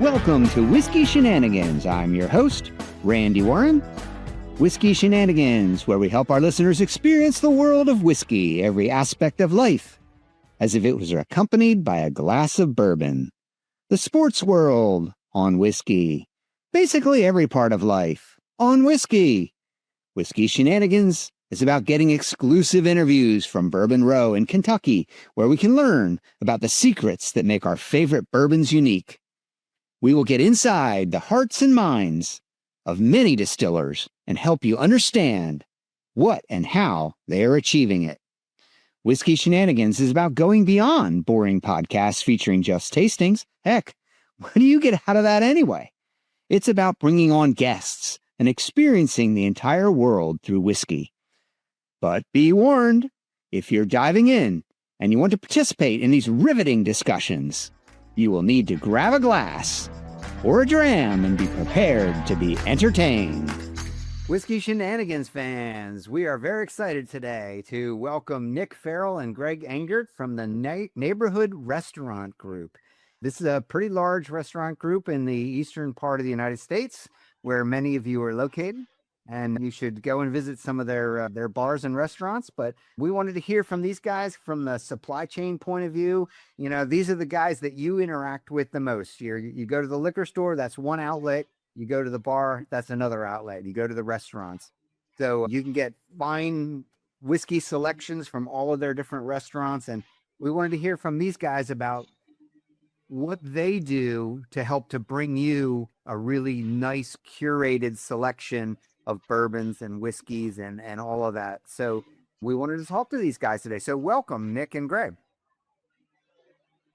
Welcome to Whiskey Shenanigans. I'm your host, Randy Warren. Whiskey Shenanigans, where we help our listeners experience the world of whiskey, every aspect of life, as if it was accompanied by a glass of bourbon. The sports world on whiskey. Basically every part of life on whiskey. Whiskey Shenanigans is about getting exclusive interviews from Bourbon Row in Kentucky, where we can learn about the secrets that make our favorite bourbons unique. We will get inside the hearts and minds of many distillers and help you understand what and how they are achieving it. Whiskey Shenanigans is about going beyond boring podcasts featuring just tastings. Heck, what do you get out of that anyway? It's about bringing on guests and experiencing the entire world through whiskey. But be warned, if you're diving in and you want to participate in these riveting discussions, you will need to grab a glass or a dram and be prepared to be entertained. Whiskey Shenanigans fans, we are very excited today to welcome Nick Farrell and Greg Engert from the Neighborhood Restaurant Group. This is a pretty large restaurant group in the eastern part of the United States, where many of you are located. And you should go and visit some of their bars and restaurants. But we wanted to hear from these guys from the supply chain point of view. You know, these are the guys that you interact with the most. You go to the liquor store, that's one outlet. You go to the bar, that's another outlet. You go to the restaurants. So you can get fine whiskey selections from all of their different restaurants. And we wanted to hear from these guys about what they do to help to bring you a really nice curated selection of bourbons and whiskeys and all of that. So we wanted to talk to these guys today. So welcome, Nick and Greg.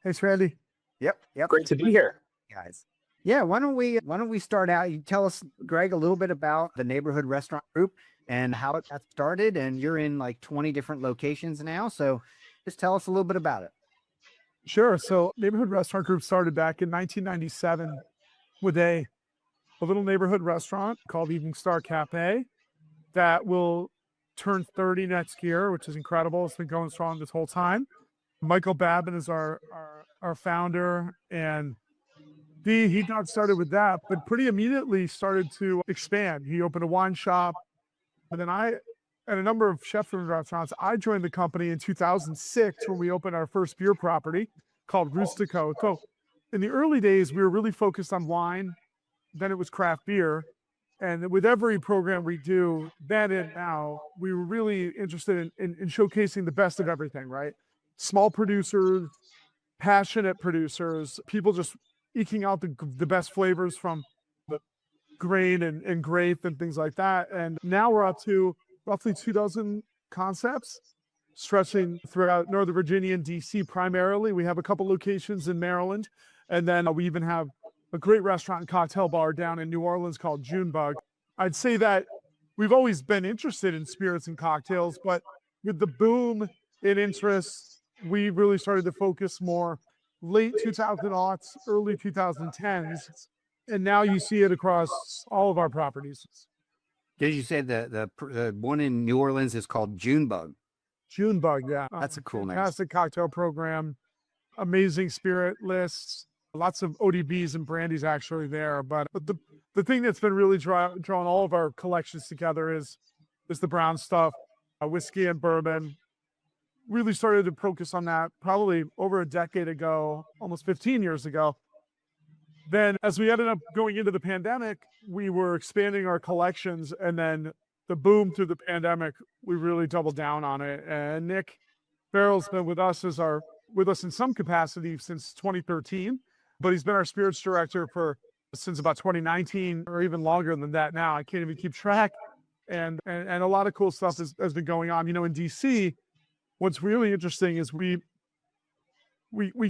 Thanks, Randy. Yep. Great to be here, guys. Yeah, why don't we start out? You tell us, Greg, a little bit about the Neighborhood Restaurant Group and how it got started. And you're in like 20 different locations now. So just tell us a little bit about it. Sure. So Neighborhood Restaurant Group started back in 1997 with a little neighborhood restaurant called Evening Star Cafe that will turn 30 next year, which is incredible. It's been going strong this whole time. Michael Babin is our founder, and he got started with that, but pretty immediately started to expand. He opened a wine shop, and then and a number of chef-owned restaurants. I joined the company in 2006 when we opened our first beer property called Rustico. So in the early days, we were really focused on wine. Then it was craft beer. And with every program we do, then and now, we were really interested in showcasing the best of everything, right? Small producers, passionate producers, people just eking out the best flavors from the grain and grape and things like that. And now we're up to roughly 24 concepts, stretching throughout Northern Virginia and DC primarily. We have a couple locations in Maryland. And then we even have a great restaurant and cocktail bar down in New Orleans called Junebug. I'd say that we've always been interested in spirits and cocktails, but with the boom in interest, we really started to focus more late 2000s, early 2010s, and now you see it across all of our properties. Did you say the one in New Orleans is called Junebug? Junebug, yeah. That's a cool name. Fantastic cocktail program, amazing spirit lists. Lots of ODBs and brandies actually there. But the thing that's been really drawn all of our collections together is the brown stuff, whiskey and bourbon. Really started to focus on that probably over a decade ago, almost 15 years ago. Then as we ended up going into the pandemic, we were expanding our collections. And then the boom through the pandemic, we really doubled down on it. And Nick Farrell's been with us in some capacity since 2013. But he's been our spirits director since about 2019 or even longer than that now. I can't even keep track. And a lot of cool stuff has been going on. You know, in DC, what's really interesting is we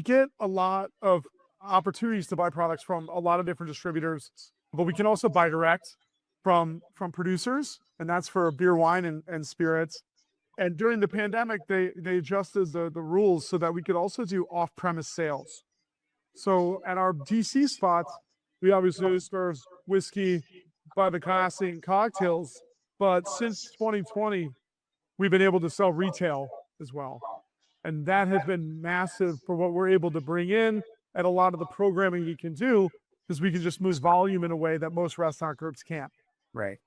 get a lot of opportunities to buy products from a lot of different distributors, but we can also buy direct from producers, and that's for beer, wine, and spirits. And during the pandemic, they adjusted the rules so that we could also do off-premise sales. So at our DC spots, we obviously serve whiskey by the classy and cocktails, but since 2020, we've been able to sell retail as well. And that has been massive for what we're able to bring in and a lot of the programming you can do, because we can just move volume in a way that most restaurant groups can't. Right.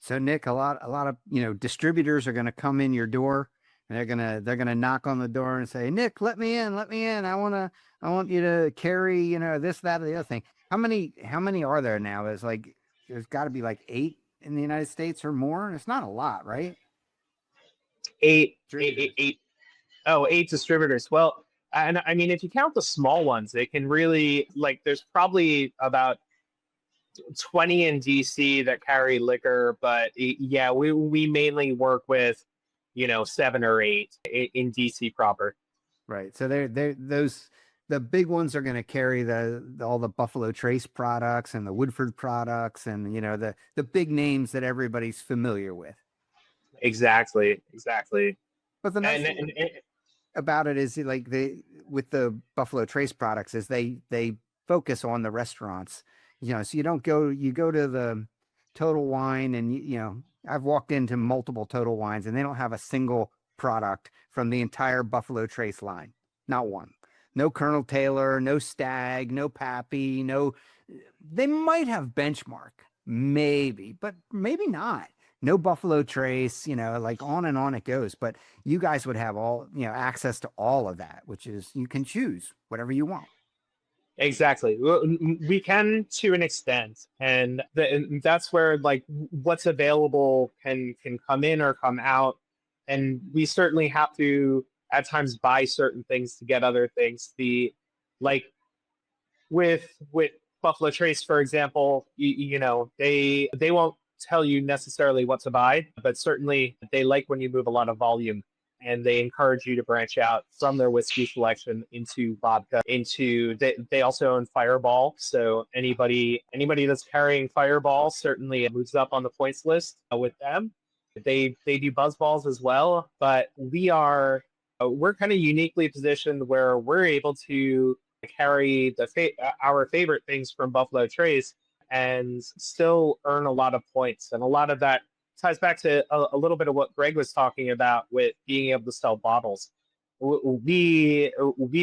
So Nick, a lot of, distributors are going to come in your door and they're going to knock on the door and say, Nick, let me in. I want you to carry, this, that, or the other thing. How many are there now? There's got to be like 8 in the United States or more. It's not a lot, right? Eight distributors. Well, and I mean, if you count the small ones, they can really, there's probably about 20 in DC that carry liquor, but yeah, we mainly work with, 7 or 8 in DC proper. Right. So the big ones are going to carry all the Buffalo Trace products and the Woodford products and, the big names that everybody's familiar with. Exactly. But the nice thing about it is with the Buffalo Trace products is they focus on the restaurants, so you go to the Total Wine and, I've walked into multiple Total Wines and they don't have a single product from the entire Buffalo Trace line. Not one. No Colonel Taylor, no Stag, no Pappy, they might have Benchmark, maybe, but maybe not. No Buffalo Trace, on and on it goes. But you guys would have all, access to all of that, which is you can choose whatever you want. Exactly. We can to an extent. And that's where what's available can come in or come out. And we certainly have to at times buy certain things to get other things. With Buffalo Trace, for example, they won't tell you necessarily what to buy, but certainly they like when you move a lot of volume, and they encourage you to branch out from their whiskey selection into vodka. They also own Fireball, so anybody that's carrying Fireball certainly moves up on the points list with them. They do Buzzballs as well, but we're kind of uniquely positioned where we're able to carry our favorite things from Buffalo Trace and still earn a lot of points. And a lot of that ties back to a little bit of what Greg was talking about with being able to sell bottles. We've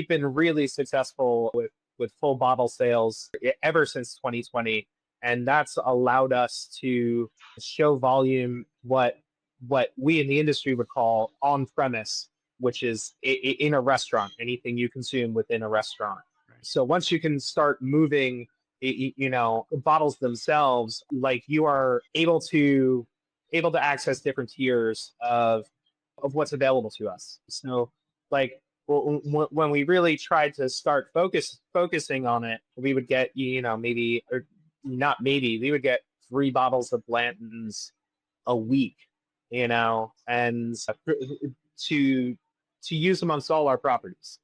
been really successful with full bottle sales ever since 2020, and that's allowed us to show volume what we in the industry would call on premise, which is in a restaurant, anything you consume within a restaurant. Right. So once you can start moving, bottles themselves, you are able to access different tiers of what's available to us. So when we really tried to start focusing on it, we would get, we would get 3 bottles of Blanton's a week, and to use amongst all our properties.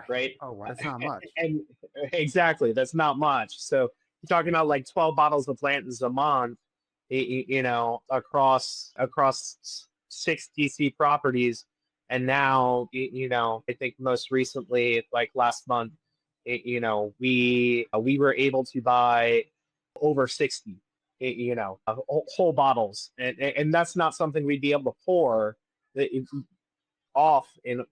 Right. Oh, wow. That's not much. And exactly. That's not much. So you're talking about 12 bottles of Blanton's a month, across 6 DC properties. And now, I think most recently, last month, we were able to buy over 60, whole bottles. And that's not something we'd be able to pour off in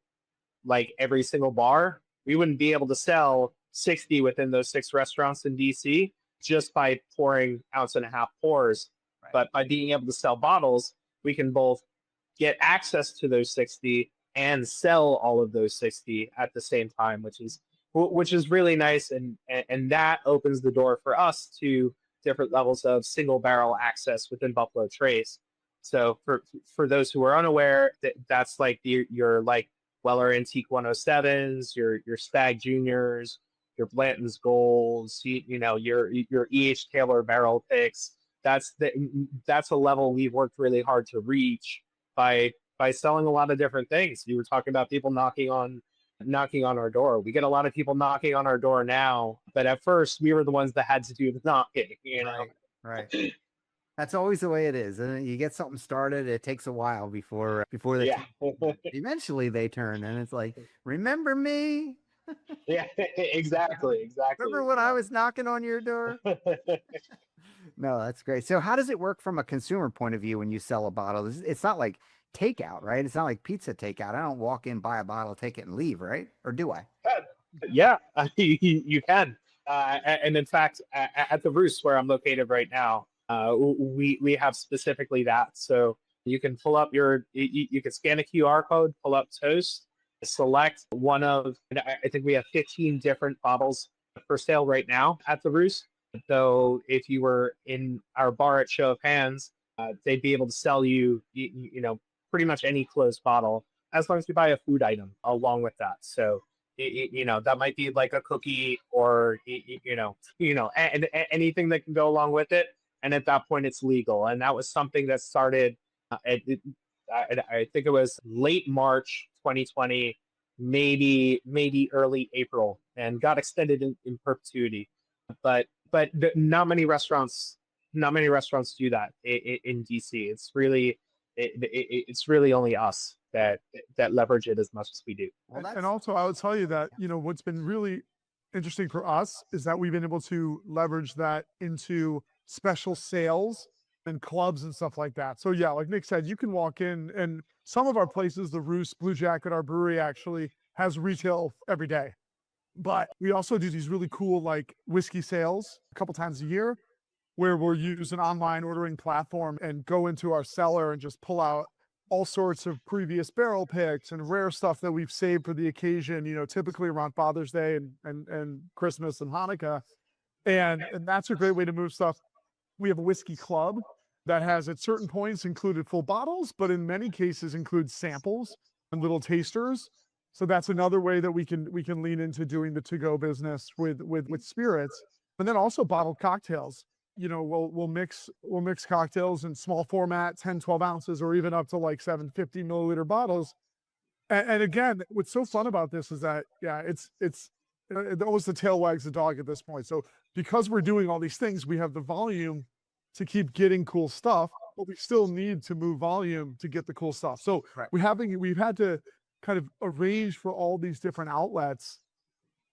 every single bar. We wouldn't be able to sell 60 within those 6 restaurants in DC just by pouring 1.5 ounce pours. Right. But by being able to sell bottles, we can both get access to those 60 and sell all of those 60 at the same time, which is really nice. And that opens the door for us to different levels of single barrel access within Buffalo Trace. So for those who are unaware, that's your Weller Antique 107s, your Stag Juniors, your Blanton's Golds, your E.H. Taylor barrel picks. That's a level we've worked really hard to reach by selling a lot of different things. You were talking about people knocking on our door. We get a lot of people knocking on our door now, but at first we were the ones that had to do the knocking. Right. That's always the way it is. And you get something started, it takes a while before they eventually they turn, and it's like, remember me? Yeah, exactly. Remember when I was knocking on your door? No, that's great. So how does it work from a consumer point of view when you sell a bottle? It's not like takeout, right? It's not like pizza takeout. I don't walk in, buy a bottle, take it, and leave, right? Or do I? Yeah, you can. And in fact, at the Roost where I'm located right now, we have specifically that. So you can pull up you can scan a QR code, pull up Toast, select one of, I think we have 15 different bottles for sale right now at the Roost. So if you were in our bar at Show of Hands, they'd be able to sell pretty much any closed bottle as long as you buy a food item along with that. So that might be like a cookie or anything that can go along with it. And at that point, it's legal. And that was something that started. I think it was late March 2020, maybe early April, and got extended in perpetuity. But not many restaurants do that in DC. It's really only us that leverage it as much as we do. And also, I would tell you that, what's been really interesting for us is that we've been able to leverage that into special sales and clubs and stuff like that. So yeah, like Nick said, you can walk in, and some of our places, the Roost, Blue Jacket, our brewery actually has retail every day. But we also do these really cool like whiskey sales a couple times a year where we'll use an online ordering platform and go into our cellar and just pull out all sorts of previous barrel picks and rare stuff that we've saved for the occasion, typically around Father's Day and Christmas and Hanukkah. And that's a great way to move stuff. We have a whiskey club that has at certain points included full bottles, but in many cases includes samples and little tasters. So that's another way that we can lean into doing the to-go business with spirits. And then also bottled cocktails. We'll mix cocktails in small format, 10, 12 ounces, or even up to like 750 milliliter bottles. And again, what's so fun about this is that, it's almost the tail wags the dog at this point. So because we're doing all these things, we have the volume to keep getting cool stuff, but we still need to move volume to get the cool stuff. So right. We've had to kind of arrange for all these different outlets,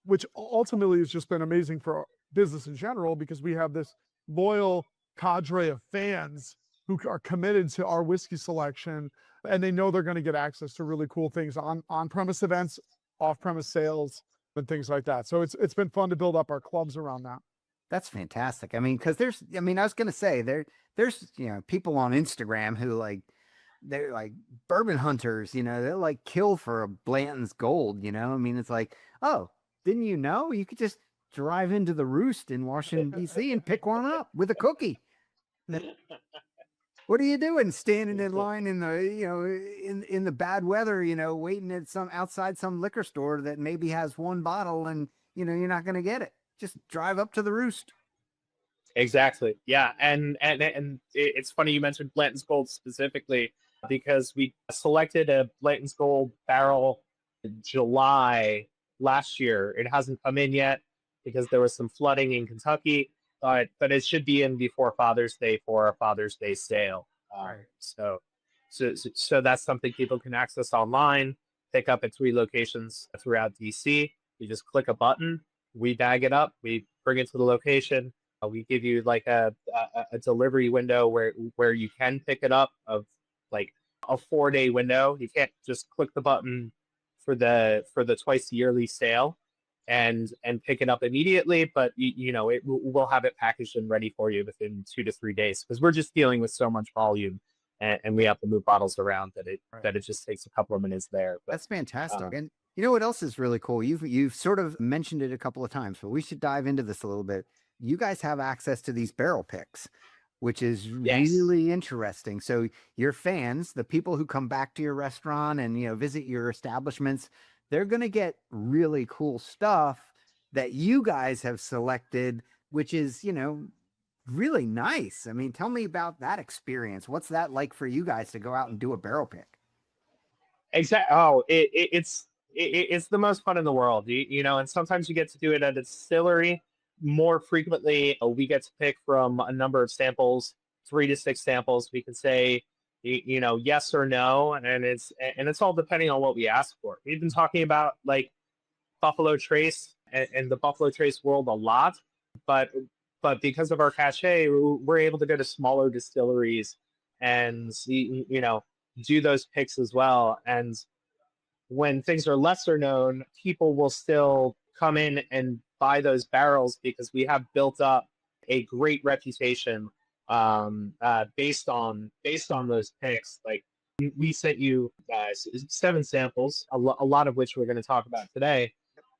which ultimately has just been amazing for business in general, because we have this loyal cadre of fans who are committed to our whiskey selection, and they know they're going to get access to really cool things on-premise events, off-premise sales, and things like that. So it's been fun to build up our clubs around that. That's fantastic. I mean, because I was going to say there's people on Instagram who they're like bourbon hunters, they'll like kill for a Blanton's Gold, I mean, it's like, oh, didn't you know you could just drive into the Roost in Washington, D.C. and pick one up with a cookie? What are you doing standing in line in the, in the bad weather, waiting at outside some liquor store that maybe has one bottle and, you're not going to get it. Just drive up to the Roost. Exactly. Yeah. And it's funny you mentioned Blanton's Gold specifically, because we selected a Blanton's Gold barrel in July last year. It hasn't come in yet because there was some flooding in Kentucky, but it should be in before Father's Day for our Father's Day sale. Right. So that's something people can access online, pick up at 3 locations throughout DC. You just click a button, we bag it up, we bring it to the location. We give you like a delivery window where you can pick it up, of like a 4-day window. You can't just click the button for the twice yearly sale and pick it up immediately, but we'll have it packaged and ready for you within 2 to 3 days, because we're just dealing with so much volume and we have to move bottles around that it just takes a couple of minutes there. But that's fantastic. And you know what else is really cool? You've sort of mentioned it a couple of times, but we should dive into this a little bit. You guys have access to these barrel picks, which is really interesting. So your fans, the people who come back to your restaurant and, visit your establishments, they're going to get really cool stuff that you guys have selected, which is, really nice. I mean, tell me about that experience. What's that like for you guys to go out and do a barrel pick? Exactly. Oh, it's the most fun in the world, and sometimes you get to do it at a distillery. More frequently, we get to pick from a number of samples, 3 to 6 samples. We can say, yes or no, and it's all depending on what we ask for. We've been talking about like Buffalo Trace and the Buffalo Trace world a lot, but because of our cachet, we're able to go to smaller distilleries and do those picks as well. And when things are lesser known, people will still come in and buy those barrels because we have built up a great reputation based on those picks. Like we sent you guys 7 samples, a lot of which we're going to talk about today.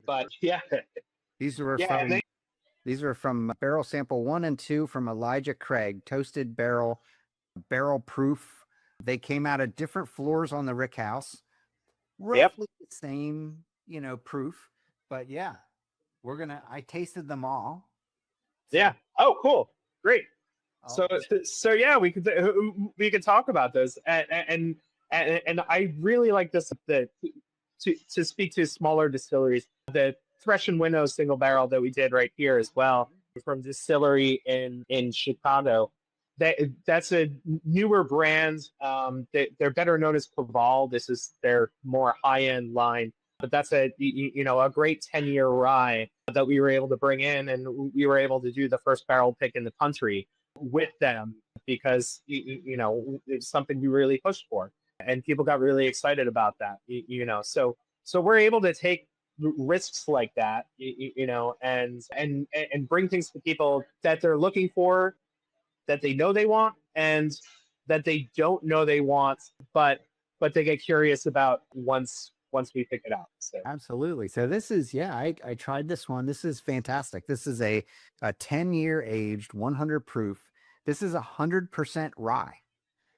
But yeah, These were yeah, from these were from barrel sample 1 and 2 from Elijah Craig, toasted barrel proof. They came out of different floors on the rick house, roughly the same, proof. But yeah, I tasted them all. Yeah. Oh, cool. Great. Oh. So yeah, we could talk about this, and I really like this to speak to smaller distilleries. The Thresh and Winnow single barrel that we did right here as well from distillery in Chicago. That's a newer brand. They're better known as Koval. This is their more high end line. But that's a great 10-year rye that we were able to bring in, and we were able to do the first barrel pick in the country with them because it's something we really pushed for, and people got really excited about that. So we're able to take risks like that, and bring things to people that they're looking for, that they know they want, and that they don't know they want, but they get curious about once we pick it out. So. Absolutely. So this is, I tried this one. This is fantastic. This is a 10-year aged 100 proof. This is 100% rye.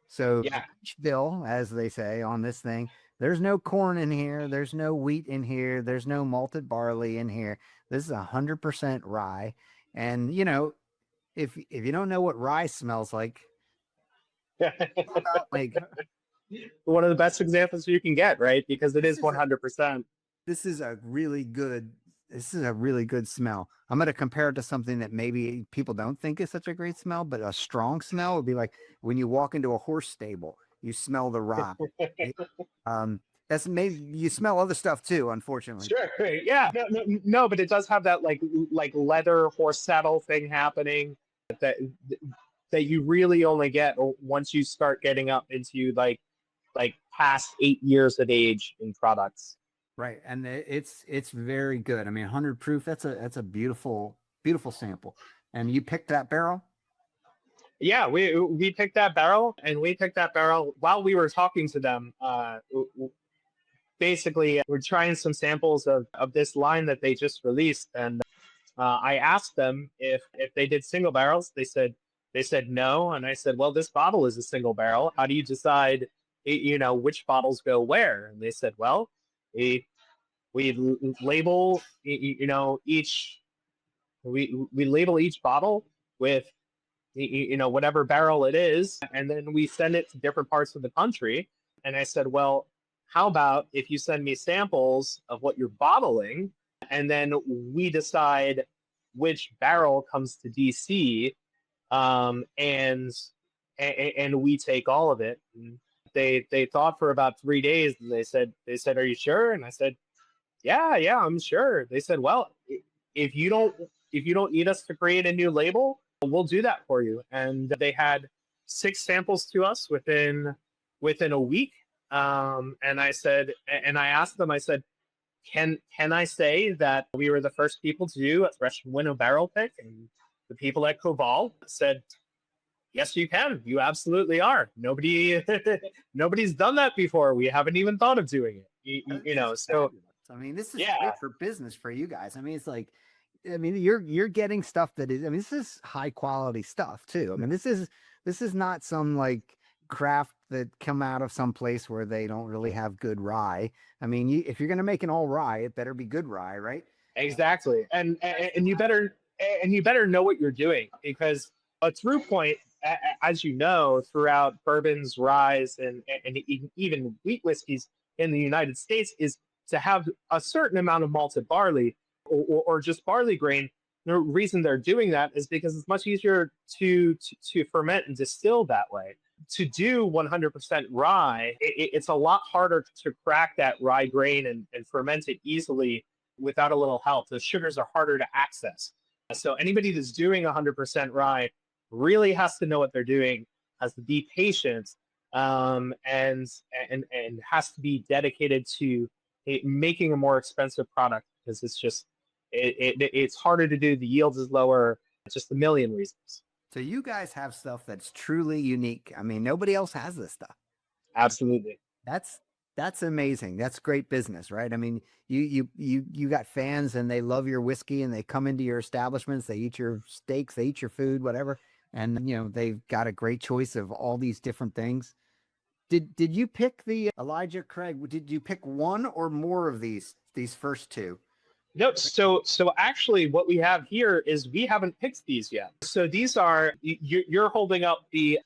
So each bill, as they say on this thing, there's no corn in here. There's no wheat in here. There's no malted barley in here. This is 100% rye. And, if you don't know what rye smells like one of the best examples you can get, right? Because it is 100%. This is a really good smell. I'm going to compare it to something that maybe people don't think is such a great smell, but a strong smell would be like when you walk into a horse stable, you smell the rye. That's maybe you smell other stuff too, unfortunately. Sure. Yeah. No, but it does have that like leather horse saddle thing happening that you really only get once you start getting up into like past 8 years of age in products. Right. And it's very good. I mean, 100 proof, that's a beautiful, beautiful sample. And you picked that barrel? Yeah, we picked that barrel, and we picked that barrel while we were talking to them. Basically, we're trying some samples of this line that they just released, and I asked them if they did single barrels. They said no, and I said, well, this bottle is a single barrel. How do you decide, which bottles go where? And they said, well, we label, each we label each bottle with whatever barrel it is, and then we send it to different parts of the country. And I said, well, how about if you send me samples of what you're bottling, and then we decide which barrel comes to DC, and we take all of it. And they thought for about 3 days, and they said, are you sure? And I said, yeah, I'm sure. They said, well, if you don't need us to create a new label, we'll do that for you. And they had 6 samples to us within a week. And I said, and I asked them, I said, can I say that we were the first people to do a Thresh and Winnow barrel pick? And the people at Koval said, yes, you can. You absolutely are. Nobody's done that before. We haven't even thought of doing it. So I mean, this is great for business for you guys. I mean, it's like, you're getting stuff that is, this is high quality stuff too. I mean, this is not some like craft that come out of some place where they don't really have good rye. I mean, if you're going to make an all rye, it better be good rye, right? Exactly. And you better know what you're doing, because a through point, as you know, throughout bourbons, ryes, and even wheat whiskeys in the United States is to have a certain amount of malted barley or just barley grain. The reason they're doing that is because it's much easier to ferment and distill that way. To do 100% rye, it's a lot harder to crack that rye grain and ferment it easily without a little help. The sugars are harder to access. So anybody that's doing 100% rye really has to know what they're doing, has to be patient, and has to be dedicated to making a more expensive product, because it's just It's harder to do. The yield is lower. Just a million reasons. So you guys have stuff that's truly unique. I mean, nobody else has this stuff. Absolutely. That's amazing. That's great business, right? I mean, you got fans and they love your whiskey and they come into your establishments, they eat your steaks, they eat your food, whatever. And they've got a great choice of all these different things. Did you pick the Elijah Craig? Did you pick one or more of these first two? No, so actually what we have here is we haven't picked these yet. So these are, you're holding up the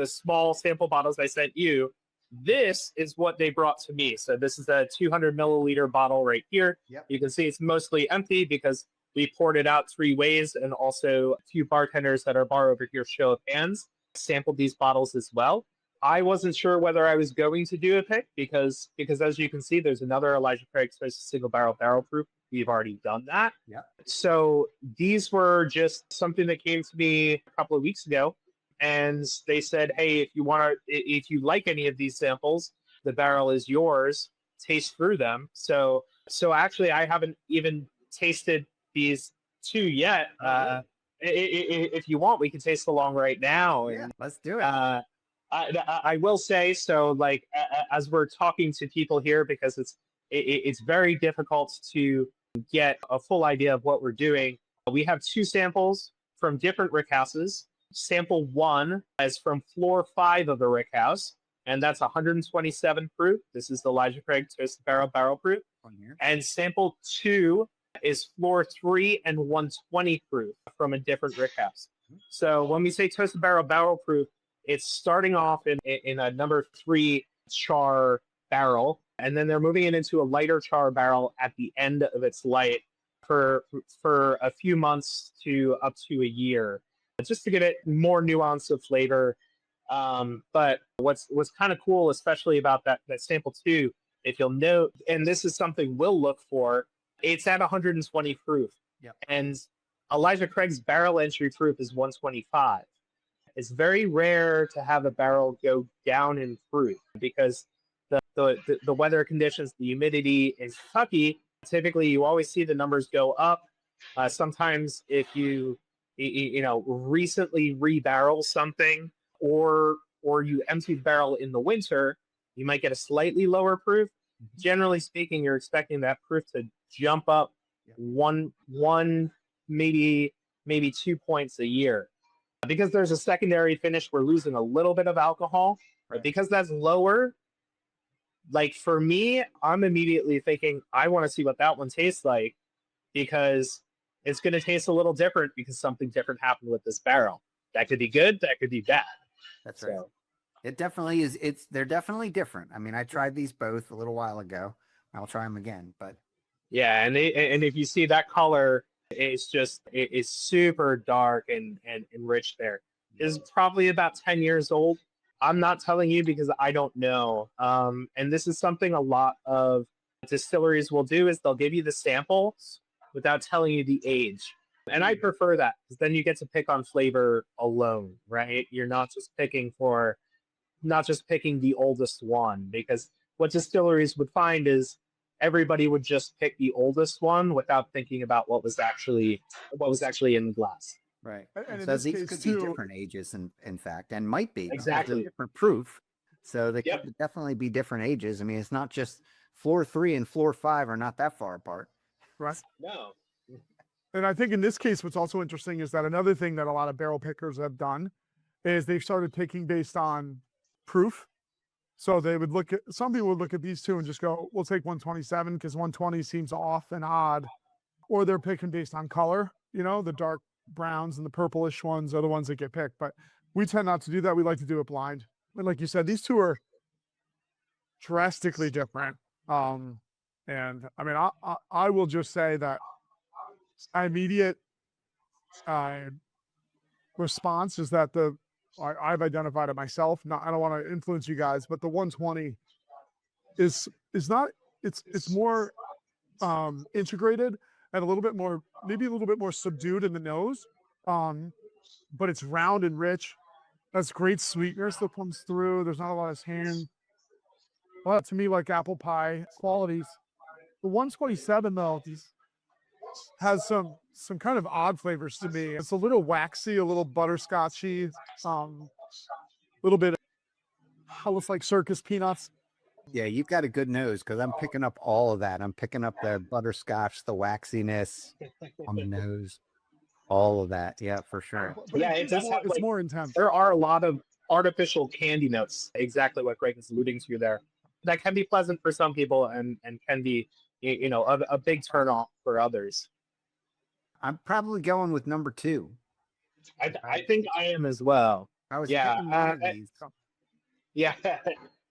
small sample bottles I sent you. This is what they brought to me. So this is a 200 milliliter bottle right here. Yep. You can see it's mostly empty because we poured it out 3 ways, and also a few bartenders at our bar over here, show of hands, sampled these bottles as well. I wasn't sure whether I was going to do a pick because as you can see, there's another Elijah Craig single barrel proof. We've already done that. Yep. So these were just something that came to me a couple of weeks ago. And they said, hey, if you like any of these samples, the barrel is yours. Taste through them. So actually, I haven't even tasted these 2 yet. If you want, we can taste along right now. Yeah, let's do it. I will say, so like as we're talking to people here, because it's very difficult to get a full idea of what we're doing. We have 2 samples from different rickhouses. Sample 1 is from floor 5 of the rickhouse, and that's 127 proof. This is the Elijah Craig Toasted Barrel proof. And sample 2 is floor 3 and 120 proof from a different rickhouse. So when we say Toasted Barrel proof, it's starting off in a number 3 char barrel, and then they're moving it into a lighter char barrel at the end of its life for a few months to up to a year, just to get it more nuance of flavor. But what's kind of cool, especially about that sample 2, if you'll note, and this is something we'll look for, it's at 120 proof. Yep. And Elijah Craig's barrel entry proof is 125. It's very rare to have a barrel go down in proof because the weather conditions, the humidity in Kentucky, typically you always see the numbers go up. Sometimes if you recently rebarrel something or you empty the barrel in the winter, you might get a slightly lower proof. Generally speaking, you're expecting that proof to jump up one maybe 2 points a year. Because there's a secondary finish, we're losing a little bit of alcohol. Right? Because that's lower, like for me, I'm immediately thinking, I want to see what that one tastes like because it's going to taste a little different because something different happened with this barrel. That could be good, that could be bad. That's right. It definitely is. They're definitely different. I mean, I tried these both a little while ago. I'll try them again, but yeah, and if you see that color, it's super dark and rich there. It's probably about 10 years old. I'm not telling you because I don't know. And this is something a lot of distilleries will do is they'll give you the samples without telling you the age. And I prefer that because then you get to pick on flavor alone, right? You're not just picking the oldest one, because what distilleries would find is everybody would just pick the oldest one without thinking about what was actually in the glass. Right. And so these could be different ages, in fact, and might be exactly different proof. So they could definitely be different ages. I mean, it's not just floor 3 and floor 5 are not that far apart. Right. No. And I think in this case, what's also interesting is that another thing that a lot of barrel pickers have done is they've started picking based on proof. So they would some people would look at these 2 and just go, we'll take 127 because 120 seems off and odd. Or they're picking based on color, the dark browns and the purplish ones are the ones that get picked. But we tend not to do that. We like to do it blind. But like you said, these 2 are drastically different. And I mean, I will just say that my immediate response is that I've identified it myself. I don't want to influence you guys, but the 120 is not. It's more integrated and maybe a little bit more subdued in the nose, but it's round and rich. That's great sweetness that comes through. There's not a lot of hand. Well, to me, like apple pie qualities. The 127 though, has some kind of odd flavors to me. It's a little waxy, a little butterscotchy, little bit looks like circus peanuts. Yeah, you've got a good nose because I'm picking up all of that. I'm picking up the butterscotch, the waxiness on the nose, all of that. Yeah, for sure. But Yeah, it does have, it's more intense. There are a lot of artificial candy notes, exactly what Greg is alluding to there. That can be pleasant for some people and can be, a big turnoff for others. I'm probably going with number 2. I think I am as well. I was Yeah, picking one of these. Yeah,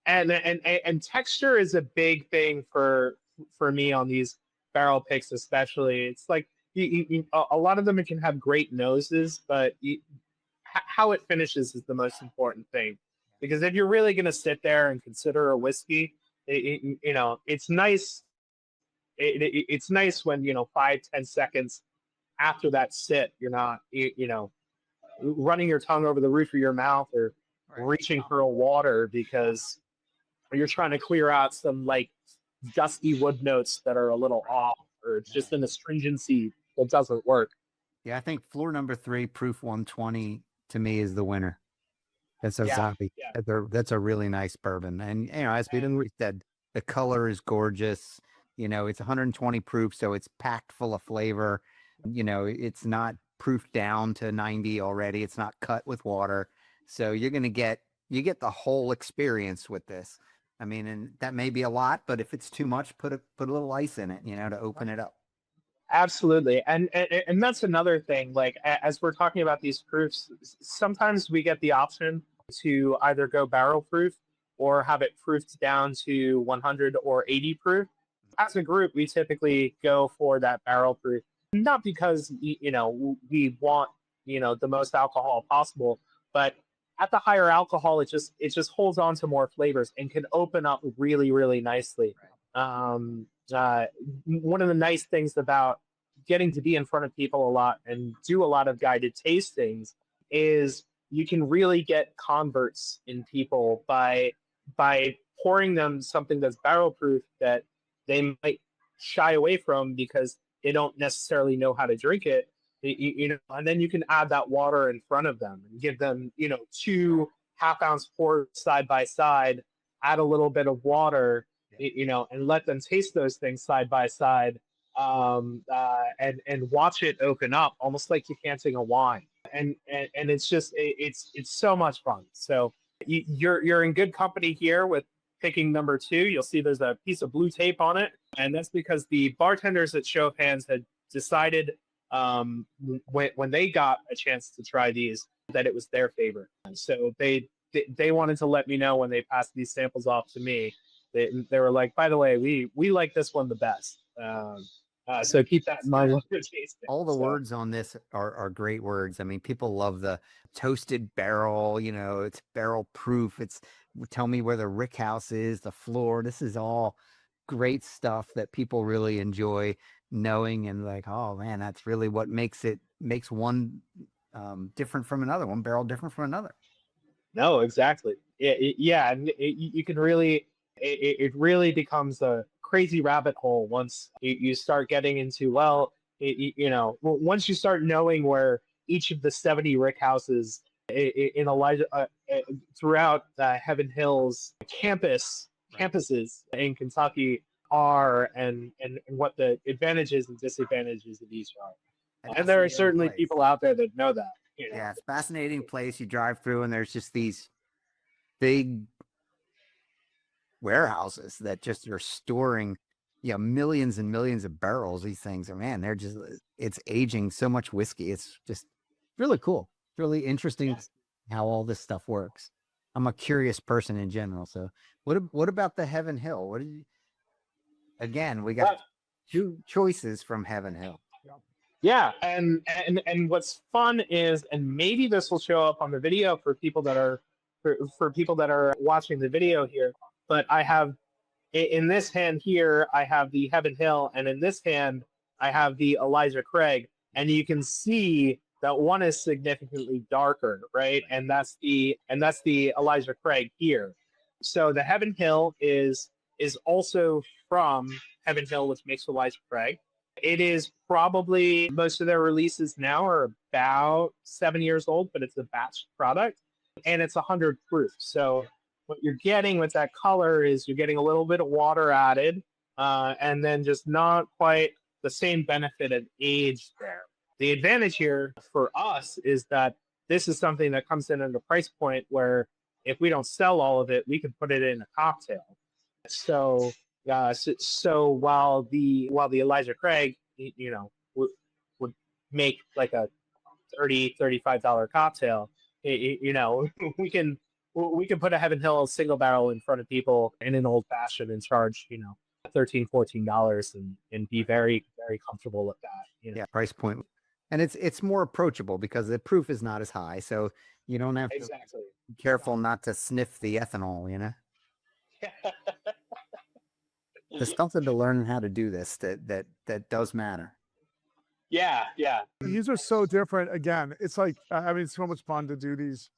and texture is a big thing for me on these barrel picks, especially. It's like a lot of them can have great noses, but how it finishes is the most important thing. Because if you're really going to sit there and consider a whiskey, it's nice. It's nice when 5-10 seconds after that sit, you're not running your tongue over the roof of your mouth or reaching for a water because you're trying to clear out some like dusty wood notes that are a little off, or just an astringency that doesn't work. Yeah, I think floor number 3, proof 120, to me is the winner. That's a zombie. Yeah. That's a really nice bourbon. And, as we said, the color is gorgeous. It's 120 proof, so it's packed full of flavor. It's not proofed down to 90 already. It's not cut with water. So you get the whole experience with this. I mean, and that may be a lot, but if it's too much, put a little ice in it, to open it up. Absolutely. And that's another thing. Like, as we're talking about these proofs, sometimes we get the option to either go barrel proof or have it proofed down to 100 or 80 proof. As a group, we typically go for that barrel proof, not because, we want, the most alcohol possible, but at the higher alcohol, it just holds on to more flavors and can open up really, really nicely. One of the nice things about getting to be in front of people a lot and do a lot of guided tastings is you can really get converts in people by pouring them something that's barrel proof that they might shy away from because they don't necessarily know how to drink it. And then you can add that water in front of them and give them 2 half-ounce pours side by side, add a little bit of water, and let them taste those things side by side, and watch it open up almost like you're canting a wine. And it's just it's so much fun. So you're in good company here with picking number 2. You'll see there's a piece of blue tape on it, and that's because the bartenders at Show of Hands had decided when they got a chance to try these that it was their favorite. So they wanted to let me know when they passed these samples off to me. They were like, by the way, we like this one the best. So keep that in mind when you're tasting. All the words on this are great words. I mean, people love the toasted barrel, it's barrel proof. It's tell me where the rick house is, the floor. This is all great stuff that people really enjoy knowing, and like, oh man, that's really what makes one different from another, one barrel different from another. No, exactly. Yeah. And you can really, it really becomes a crazy rabbit hole once you start getting into, once you start knowing where each of the 70 rick houses in Elijah throughout Heaven Hills campuses in Kentucky are, and what the advantages and disadvantages of each are. And there are certainly people out there that know that. Yeah, it's a fascinating place. You drive through and there's just these big warehouses that just are storing millions and millions of barrels. These things are, man, it's aging so much whiskey. It's just really cool. It's really interesting how all this stuff works. I'm a curious person in general. So what about the Heaven Hill? Again, we got 2 choices from Heaven Hill. Yeah, and what's fun is, and maybe this will show up on the video for people that are watching the video here, but I have in this hand here, I have the Heaven Hill, and in this hand, I have the Elijah Craig, and you can see that one is significantly darker, right? And that's the Elijah Craig here. So the Heaven Hill is also from Heaven Hill, which makes Elijah Craig. It is probably, most of their releases now are about 7 years old, but it's a batch product and it's 100 proof. So what you're getting with that color is you're getting a little bit of water added, and then just not quite the same benefit of age there. The advantage here for us is that this is something that comes in at a price point where if we don't sell all of it, we can put it in a cocktail. So while the Elijah Craig, would make like a $35 cocktail, we can put a Heaven Hill single barrel in front of people in an old fashioned and charge $13-14 and be very, very comfortable with that. Yeah, price point. And it's more approachable because the proof is not as high. So you don't have to be careful not to sniff the ethanol, There's something to learn how to do this that does matter. Yeah. These are so different. Again, it's like, it's so much fun to do these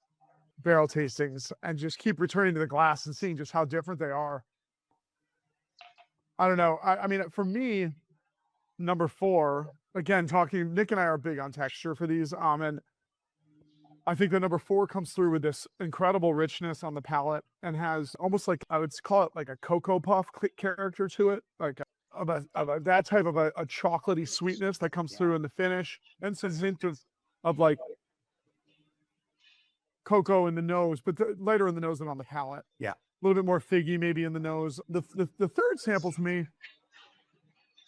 barrel tastings and just keep returning to the glass and seeing just how different they are. I don't know. I mean, for me, number 4, again, Nick and I are big on texture for these. And I think the number 4 comes through with this incredible richness on the palate and has almost like, I would call it like a Cocoa Puff character to it, like that type of a chocolatey sweetness that comes through in the finish, and some hint of like cocoa in the nose, but lighter in the nose than on the palate. Yeah, a little bit more figgy maybe in the nose. The third sample to me,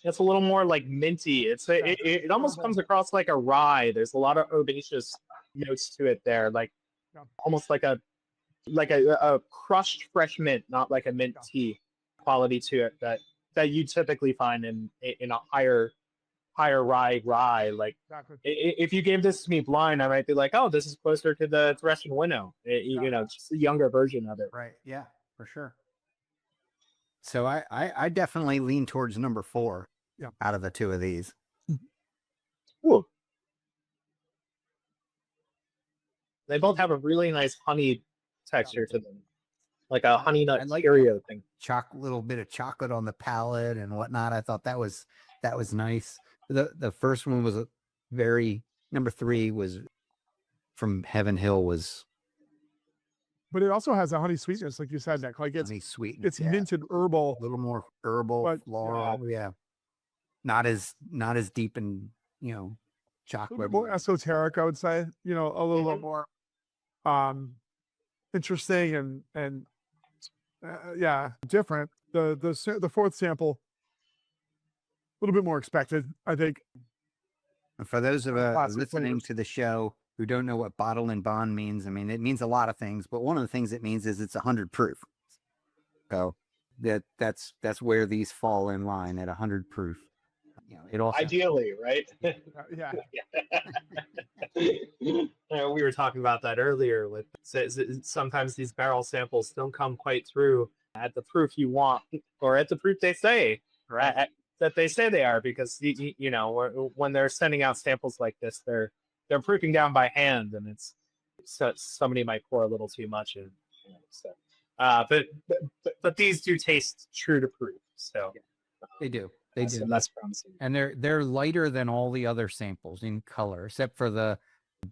it's a little more like minty. It almost comes across like a rye. There's a lot of herbaceous notes to it there, like almost like a crushed fresh mint, not like a mint tea quality to it that you typically find in a higher rye. Like if you gave this to me blind, I might be like, oh, this is closer to the Thresh and Winnow, just a younger version of it. Right. Yeah, for sure. So I definitely lean towards number 4 out of the two of these. Cool. They both have a really nice honey texture to them, like a honey nut Cheerio thing. Little bit of chocolate on the palate and whatnot. I thought that was nice. The first one was number 3 was from Heaven Hill but it also has a honey sweetness, like you said, Nick. Like it's sweet. It's minted herbal, a little more herbal, floral. Yeah, not as deep in chocolate. More esoteric, I would say. A little bit more interesting and different. The fourth sample, a little bit more expected, I think. And for those of us listening to the show who don't know what bottle and bond means, I mean, it means a lot of things, but one of the things it means is it's 100 proof. So that's where these fall in line at 100 proof. It also ideally, right? Yeah. We were talking about that earlier. With sometimes these barrel samples don't come quite through at the proof you want, or at the proof they say, right? That they say they are, because when they're sending out samples like this, they're proofing down by hand, and it's somebody might pour a little too much in. But these do taste true to proof. So they do. They do. That's promising. And they're lighter than all the other samples in color, except for the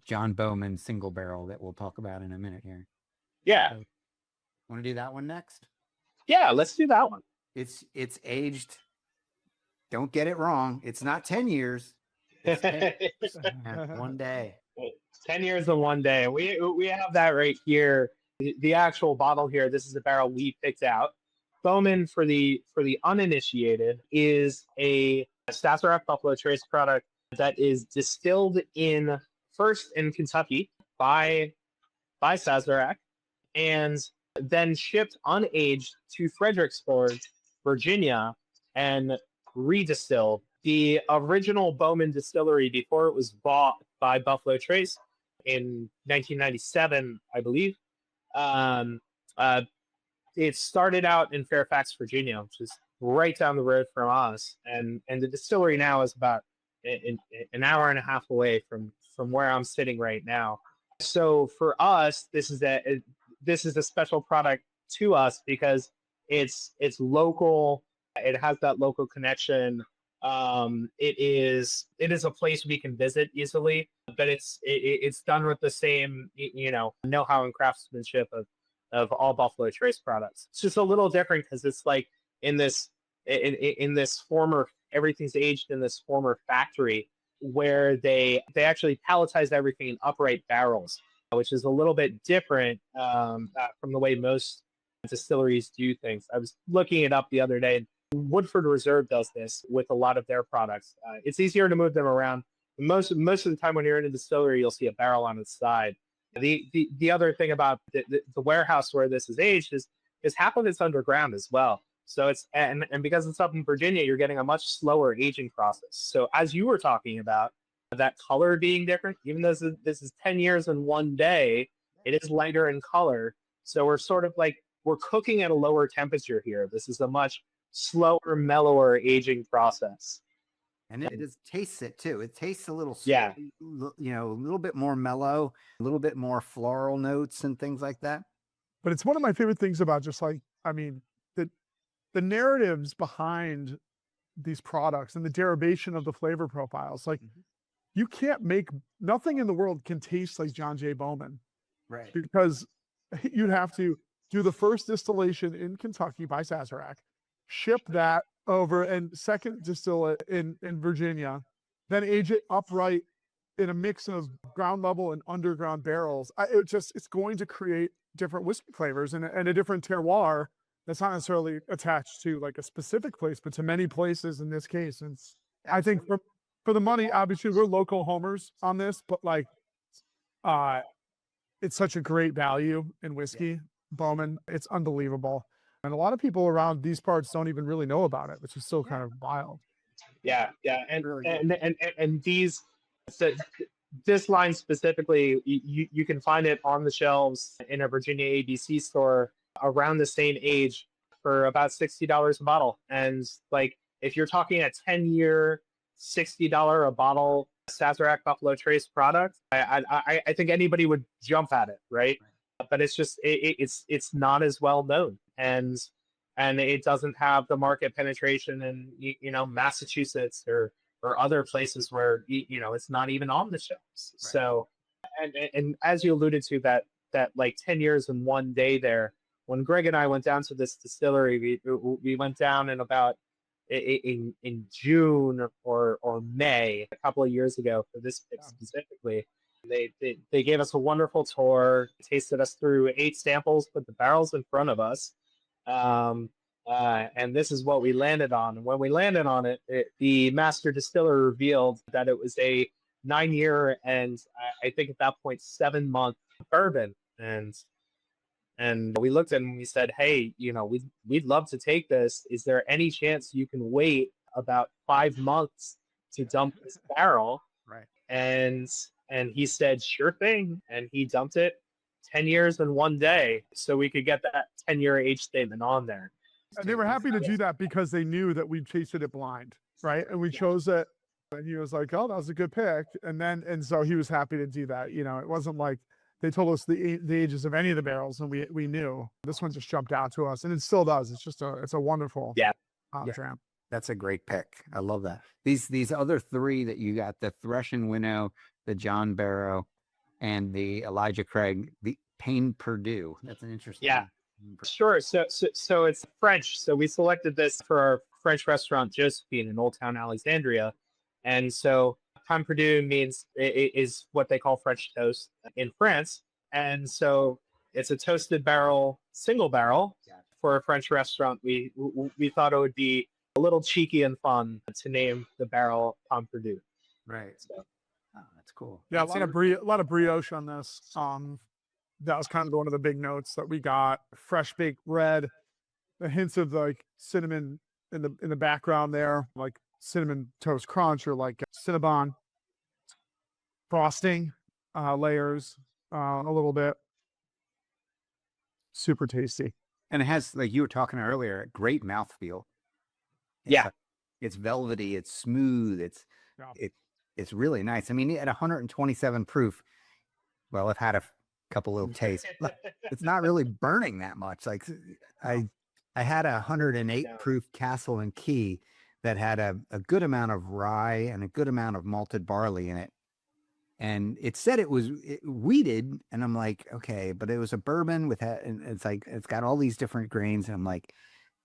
John Bowman single barrel that we'll talk about in a minute here. Yeah. So, want to do that one next? Yeah, let's do that one. It's aged. Don't get it wrong. It's not 10 years. It's 10 one day. 10 years and 1 day. We have that right here. The actual bottle here. This is a barrel we picked out. Bowman, for the uninitiated, is a Sazerac Buffalo Trace product that is distilled first in Kentucky by Sazerac, and then shipped unaged to Fredericksburg, Virginia, and redistilled. The original Bowman distillery, before it was bought by Buffalo Trace in 1997, I believe, it started out in Fairfax, Virginia, which is right down the road from us, and the distillery now is about an hour and a half away from where I'm sitting right now. So for us, this is a special product to us because it's local. It has that local connection. It is a place we can visit easily, but it's done with the same know-how and craftsmanship of all Buffalo Trace products. It's just a little different because it's like in this in this former, everything's aged in this former factory where they actually palletize everything in upright barrels, which is a little bit different from the way most distilleries do things. I was looking it up the other day. Woodford Reserve does this with a lot of their products. It's easier to move them around. Most of the time when you're in a distillery, you'll see a barrel on its side. The other thing about the warehouse where this is aged is half of it's underground as well. So it's and because it's up in Virginia, you're getting a much slower aging process. So as you were talking about that color being different, even though this is 10 years in one day, it is lighter in color. So we're sort of like we're cooking at a lower temperature here. This is a much slower, mellower aging process. And it just tastes it too. It tastes a little, yeah, a little bit more mellow, a little bit more floral notes and things like that. But it's one of my favorite things about just like, I mean, the narratives behind these products and the derivation of the flavor profiles. Like, you can't make, nothing in the world can taste like John J. Bowman. Right. Because you'd have to do the first distillation in Kentucky by Sazerac, ship that over, and second distill it in Virginia, then age it upright in a mix of ground level and underground barrels. It's going to create different whiskey flavors and a different terroir that's not necessarily attached to like a specific place, but to many places in this case. And I think for the money, obviously we're local homers on this, but like, it's such a great value in whiskey, Bowman. It's unbelievable. And a lot of people around these parts don't even really know about it, which is still kind of wild. Yeah. And Really and this line specifically, you can find it on the shelves in a Virginia ABC store around the same age for about $60 a bottle. And like, if you're talking a 10-year, $60 a bottle Sazerac Buffalo Trace product, I think anybody would jump at it, right? But it's just it's not as well known, and it doesn't have the market penetration in Massachusetts or other places where it's not even on the shelves. Right. So and as you alluded to, that like 10 years in one day there, when Greg and I went down to this distillery, we went down in June or May a couple of years ago for this pick specifically. They gave us a wonderful tour, tasted us through 8 samples, put the barrels in front of us, and this is what we landed on. And when we landed on it, the master distiller revealed that it was a 9-year and I think at that point 7-month bourbon. And we looked at him and we said, hey, we'd love to take this. Is there any chance you can wait about 5 months to dump this barrel? Right. And he said, sure thing. And he dumped it 10 years in one day so we could get that 10-year age statement on there. And they were happy to do that because they knew that we tasted it blind, right? And we chose it. And he was like, oh, that was a good pick. And so he was happy to do that. It wasn't like they told us the ages of any of the barrels, and we knew. This one just jumped out to us, and it still does. It's just it's a wonderful dram. That's a great pick. I love that. These other 3 that you got, the Thresh and Winnow, the John Barrow, and the Elijah Craig, the Payne Purdue. That's an interesting. Yeah, sure. So it's French. So we selected this for our French restaurant, Josephine, in Old Town Alexandria, and so Payne Purdue is what they call French toast in France, and so it's a toasted barrel, single barrel for a French restaurant. We thought it would be a little cheeky and fun to name the barrel Payne Purdue. Right. So. Oh, that's cool. Yeah, a lot of brioche on this. That was kind of one of the big notes that we got. Fresh baked bread, the hints of like cinnamon in the background there, like cinnamon toast crunch or like Cinnabon frosting layers a little bit. Super tasty. And it has, like you were talking earlier, great mouthfeel. It's velvety, it's smooth, it's really nice. I mean, at 127 proof, well, I've had a couple little tastes. It's not really burning that much. Like I had a 108 proof Castle and Key that had a good amount of rye and a good amount of malted barley in it. And it said it was wheated, and I'm like, okay, but it was a bourbon and it's like it's got all these different grains, and I'm like,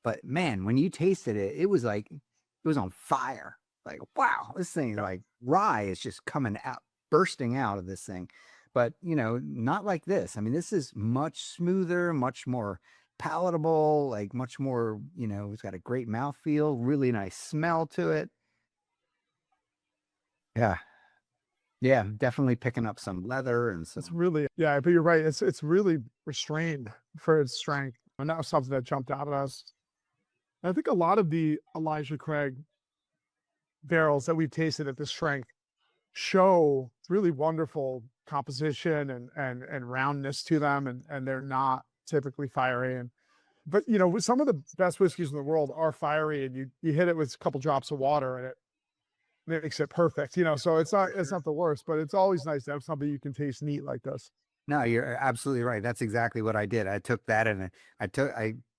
but man, when you tasted it, it was like it was on fire. Like, wow, this thing, like rye is just coming out, bursting out of this thing. But not like this. I mean, this is much smoother, much more palatable, like much more, it's got a great mouthfeel, really nice smell to it. Yeah. Yeah, definitely picking up some leather and some. It's really, yeah, but you're right. It's really restrained for its strength. And that was something that jumped out at us. And I think a lot of the Elijah Craig barrels that we've tasted at this strength show really wonderful composition and roundness to them, and they're not typically fiery. But some of the best whiskeys in the world are fiery, and you hit it with a couple drops of water, and it makes it perfect. So it's not the worst, but it's always nice to have something you can taste neat like this. No, you're absolutely right. That's exactly what I did. I took that and I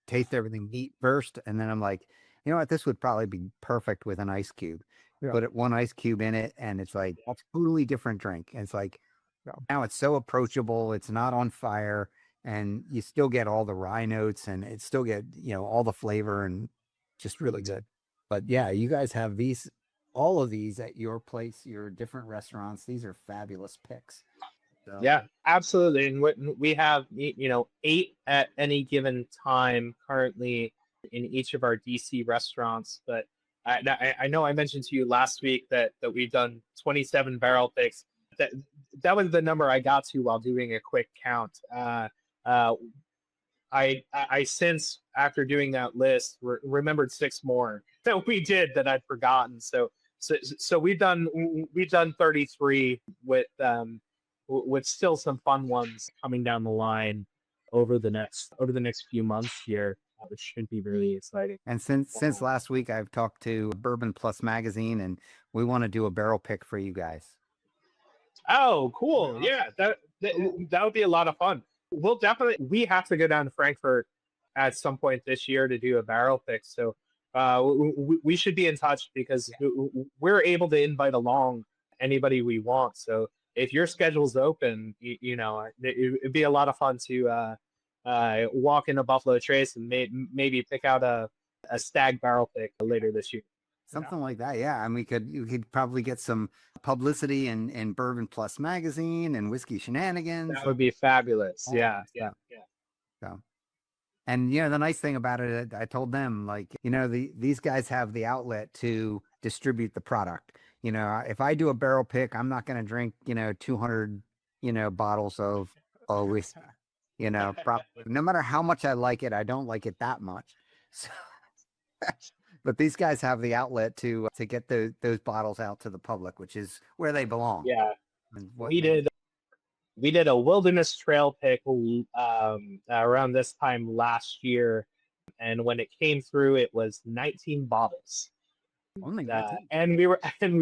tasted everything neat first, and then I'm like, you know what, this would probably be perfect with an ice cube. Yeah. Put one ice cube in it, and it's like a totally different drink. And it's like now it's so approachable. It's not on fire, and you still get all the rye notes, and it still get all the flavor, and just really good. But yeah, you guys have all of these at your place, your different restaurants. These are fabulous picks. So. Yeah, absolutely. And we have 8 at any given time currently in each of our DC restaurants. But I know I mentioned to you last week that we've done 27 barrel picks. That was the number I got to while doing a quick count. I since, after doing that list, remembered 6 more that we did that I'd forgotten. So we've done 33 with still some fun ones coming down the line over the next few months here, which should be really exciting. And since last week, I've talked to Bourbon Plus magazine, and we want to do a barrel pick for you guys. Oh, cool! Yeah, that would be a lot of fun. We have to go down to Frankfurt at some point this year to do a barrel pick. So we should be in touch, because we're able to invite along anybody we want. So if your schedule's open, it'd be a lot of fun to walk into Buffalo Trace and maybe pick out a stag barrel pick later this year. Something like that, yeah. And you could probably get some publicity in Bourbon Plus magazine and Whiskey Shenanigans. That would be fabulous. Yeah. So, and the nice thing about it, I told them, like, these guys have the outlet to distribute the product. If I do a barrel pick, I'm not going to drink 200 bottles of whiskey. No matter how much I like it, I don't like it that much. So, but these guys have the outlet to get those bottles out to the public, which is where they belong. Yeah, we did a Wilderness Trail pick around this time last year, and when it came through, it was 19 bottles. Only 19. And we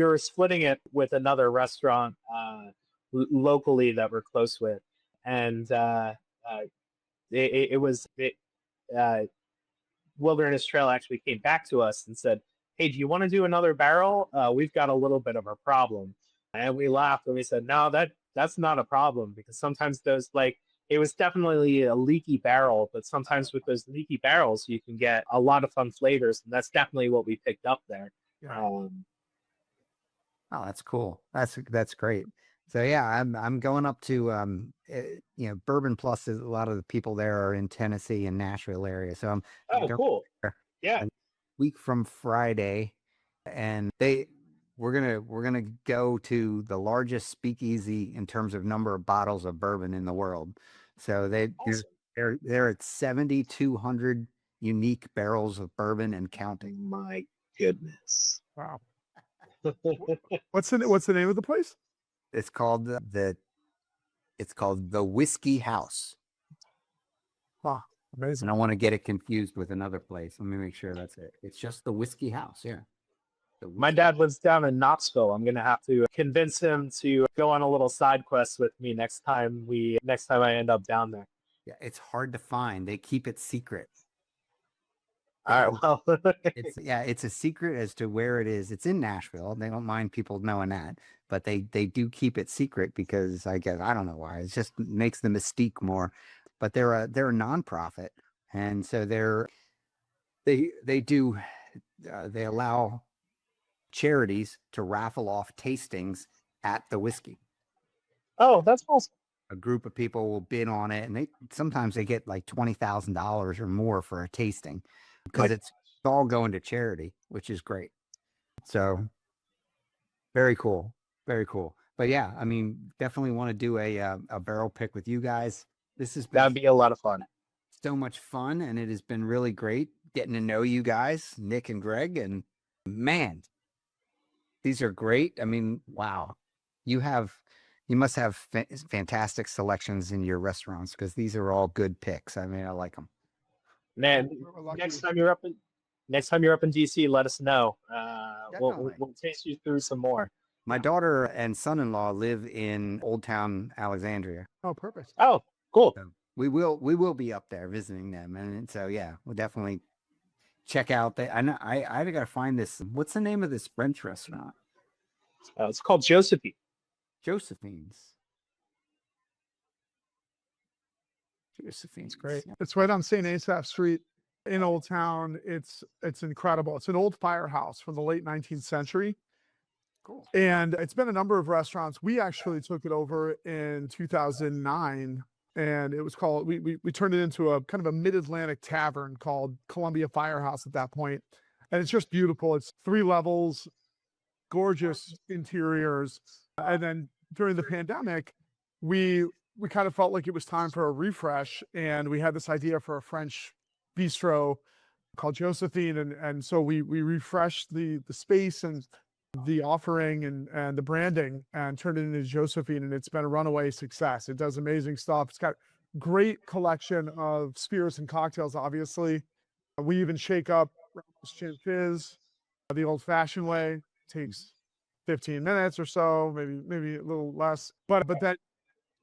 were splitting it with another restaurant locally that we're close with, and Wilderness Trail actually came back to us and said, "Hey, do you want to do another barrel? We've got a little bit of a problem." And we laughed and we said, "No, that's not a problem, because sometimes those, like, it was definitely a leaky barrel, but sometimes with those leaky barrels you can get a lot of fun flavors, and that's definitely what we picked up there." Yeah. Oh, that's cool. That's great. So yeah, I'm going up to Bourbon Plus is, a lot of the people there are in Tennessee and Nashville area. So I'm cool. Yeah. A week from Friday, and we're gonna go to the largest speakeasy in terms of number of bottles of bourbon in the world. So they're at 7,200 unique barrels of bourbon and counting. My goodness. Wow. What's the name of the place? It's called the Whiskey House. Wow, amazing. And I want to get it confused with another place. Let me make sure that's it. It's just the Whiskey House. Yeah. My dad lives down in Knoxville. I'm gonna have to convince him to go on a little side quest with me next time I end up down there. Yeah, it's hard to find. They keep it secret. All right. Well, It's a secret as to where it is. It's in Nashville. They don't mind people knowing that, but they do keep it secret because I guess I don't know why. It just makes the mystique more. But they're a nonprofit, and so they do they allow charities to raffle off tastings at the whiskey. oh, that's awesome. A group of people will bid on it, and they sometimes they get like $20,000 or more for a tasting because it's all going to charity, which is great. So very cool, very cool. But yeah, I mean, definitely want to do a barrel pick with you guys. This has been That'd be a lot of fun. so much fun, and it has been really great getting to know you guys, Nick and Greg. And man, these are great. I mean, wow, you must have fantastic selections in your restaurants because these are all good picks. I mean, I like them. Man, We're lucky. next time you're up in DC, let us know. Definitely. We'll taste you through some more. My daughter and son-in-law live in Old Town Alexandria. Oh, perfect. Oh, cool. So we will be up there visiting them, and so yeah, we'll definitely check out that. I gotta find this. What's the name of this French restaurant? It's called Josephine. Josephine's. It's great. It's right on St. Asaph Street in Old Town. It's incredible. It's an old firehouse from the late 19th century. Cool. And it's been a number of restaurants. We actually took it over in 2009, and it was called, we turned it into a kind of a mid-Atlantic tavern called Columbia Firehouse at that point. And it's just beautiful. It's 3 levels, gorgeous interiors. And then during the pandemic, we kind of felt like it was time for a refresh, and we had this idea for a French bistro called Josephine. And so we refreshed the space and the offering and the branding and turned it into Josephine, and it's been a runaway success. It does amazing stuff. It's got great collection of spirits and cocktails, obviously. We even shake up Gin Fizz the old-fashioned way. Takes 15 minutes or so, maybe a little less. But that,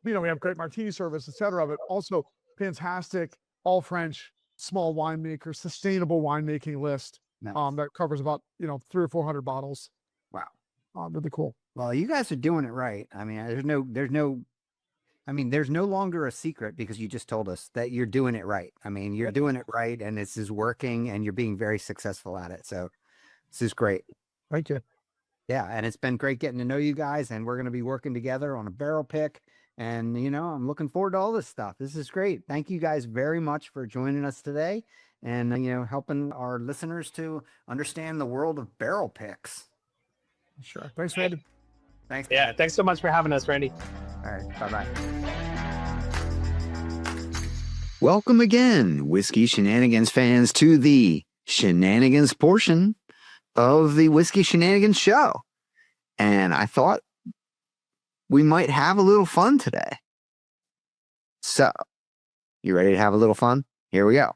we have great martini service, etc. But also fantastic all French small winemaker, sustainable winemaking list. Nice. That covers about 300 or 400 bottles. Wow. Really cool. Well, you guys are doing it right. I mean, there's no longer a secret because you just told us that you're doing it right. I mean, you're doing it right, and this is working, and you're being very successful at it. So this is great. Thank you. Yeah, and it's been great getting to know you guys, and we're going to be working together on a barrel pick. And, I'm looking forward to all this stuff. This is great. Thank you guys very much for joining us today and, helping our listeners to understand the world of barrel picks. Sure. Thanks, Randy. Thanks. Yeah, thanks so much for having us, Randy. All right. Bye-bye. Welcome again, Whiskey Shenanigans fans, to the shenanigans portion of the Whiskey Shenanigans show. And I thought we might have a little fun today. So, you ready to have a little fun? Here we go.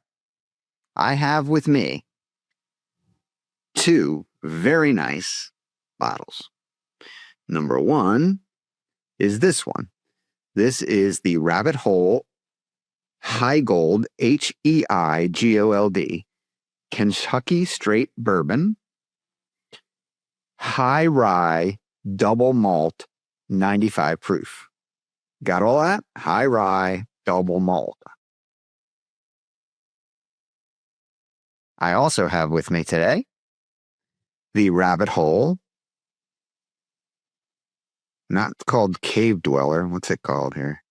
I have with me 2 very nice bottles. Number 1 is this one. This is the Rabbit Hole High Gold, HEIGOLD, Kentucky Straight Bourbon, High Rye Double Malt, 95 proof. Got all that? High Rye Double Malt. I also have with me today the Rabbit Hole, not called Cave Dweller. What's it called here?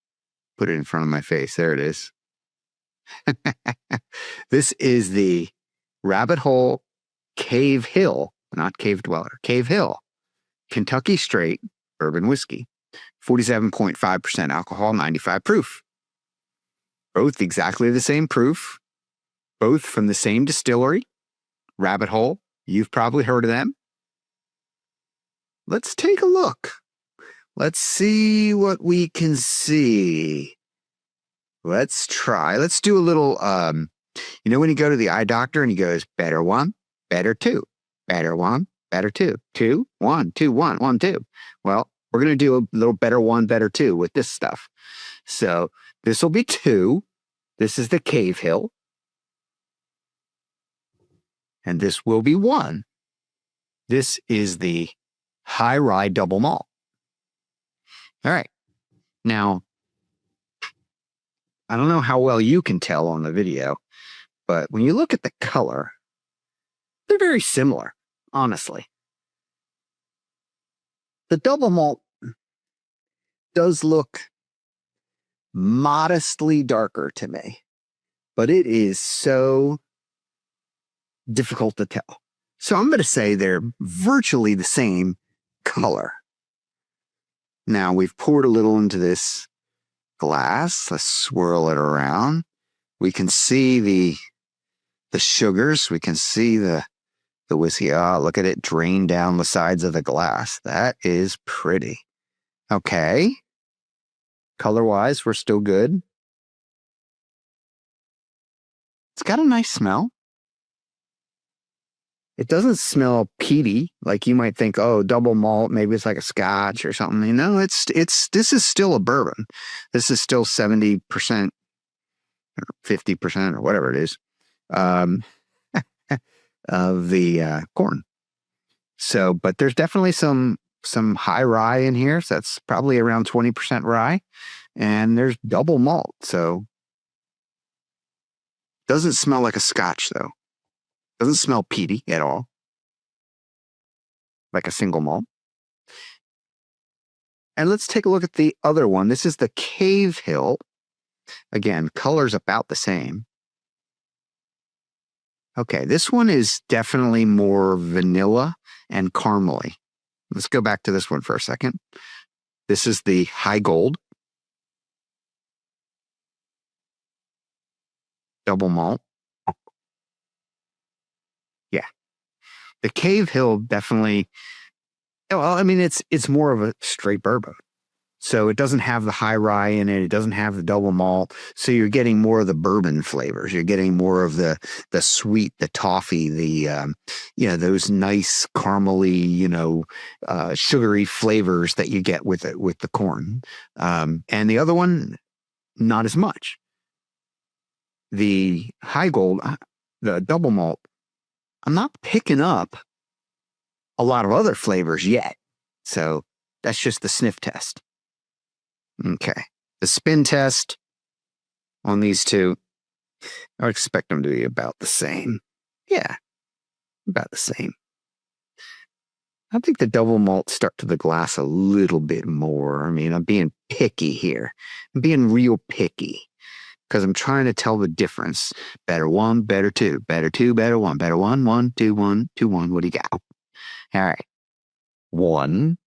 Put it in front of my face. There it is. This is the Rabbit Hole Cave Hill, not Cave Dweller, Cave Hill, Kentucky Straight Bourbon Whiskey, 47.5% alcohol, 95 proof. Both exactly the same proof, both from the same distillery, Rabbit Hole. You've probably heard of them. Let's take a look. Let's see what we can see. Let's try. Let's do a little, when you go to the eye doctor and he goes, better 1, better 2, better 1, better 2, 2, 1, 2, 1, 1, 2. Well, we're going to do a little better 1, better 2 with this stuff. So this will be 2. This is the Cave Hill. and this will be one. This is the high rye double malt. All right. Now, I don't know how well you can tell on the video, but when you look at the color, they're very similar, honestly. The double malt does look modestly darker to me, but it is so difficult to tell. So I'm going to say they're virtually the same color. Now we've poured a little into this glass. Let's swirl it around. We can see the sugars. We can see the whiskey. Oh, look at it drain down the sides of the glass. That is pretty. Okay. Color-wise, we're still good. It's got a nice smell. It doesn't smell peaty, like you might think, oh, double malt, maybe it's like a scotch or something. You know, this is still a bourbon. This is still 70% or 50% or whatever it is of the corn. So, but there's definitely some high rye in here. So that's probably around 20% rye. And there's double malt. So doesn't smell like a scotch though. Doesn't smell peaty at all. Like a single malt. And let's take a look at the other one. This is the Cave Hill. Again, color's about the same. Okay, this one is definitely more vanilla and caramely. Let's go back to this one for a second. This is the High Gold. Double malt. Yeah. The Cave Hill definitely, well, I mean, it's more of a straight bourbon. So it doesn't have the high rye in it. It doesn't have the double malt. So you're getting more of the bourbon flavors. You're getting more of the sweet, the toffee, those nice caramely, sugary flavors that you get with it, with the corn. And the other one, not as much. The High Gold, the double malt, I'm not picking up a lot of other flavors yet. So that's just the sniff test. Okay. The spin test on these two, I would expect them to be about the same. Yeah, about the same. I think the double malt stuck to the glass a little bit more. I mean, I'm being picky here. I'm being real picky because I'm trying to tell the difference. Better one, better two, better two, better one, better one, 1, 2, 1, 2, 1. What do you got? All right. 1.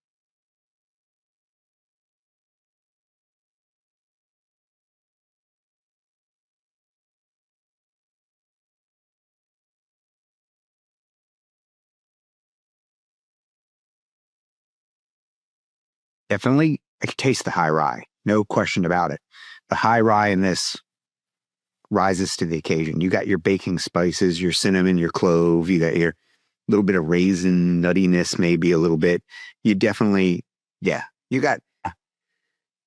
Definitely, I can taste the high rye. No question about it. The high rye in this rises to the occasion. You got your baking spices, your cinnamon, your clove. You got your little bit of raisin nuttiness, maybe a little bit. You definitely, yeah, you got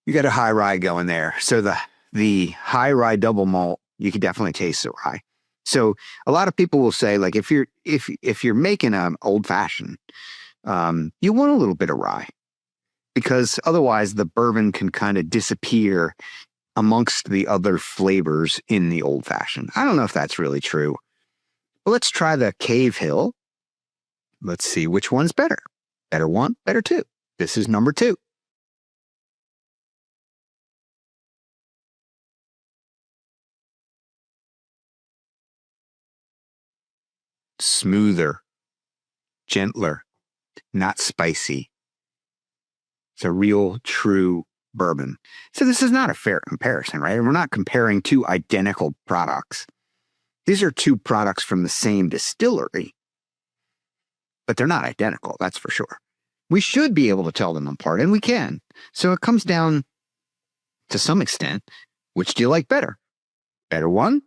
a high rye going there. So the high rye double malt, you can definitely taste the rye. So a lot of people will say, like, if you're making an old fashioned, you want a little bit of rye. Because otherwise the bourbon can kind of disappear amongst the other flavors in the old fashioned. I don't know if that's really true. But let's try the Cave Hill. Let's see which one's better. Better 1, better 2. This is number 2. Smoother, gentler, not spicy. It's a real, true bourbon. So this is not a fair comparison, right? We're not comparing two identical products. These are two products from the same distillery, but they're not identical, that's for sure. We should be able to tell them apart, and we can. So it comes down, to some extent, which do you like better? Better 1,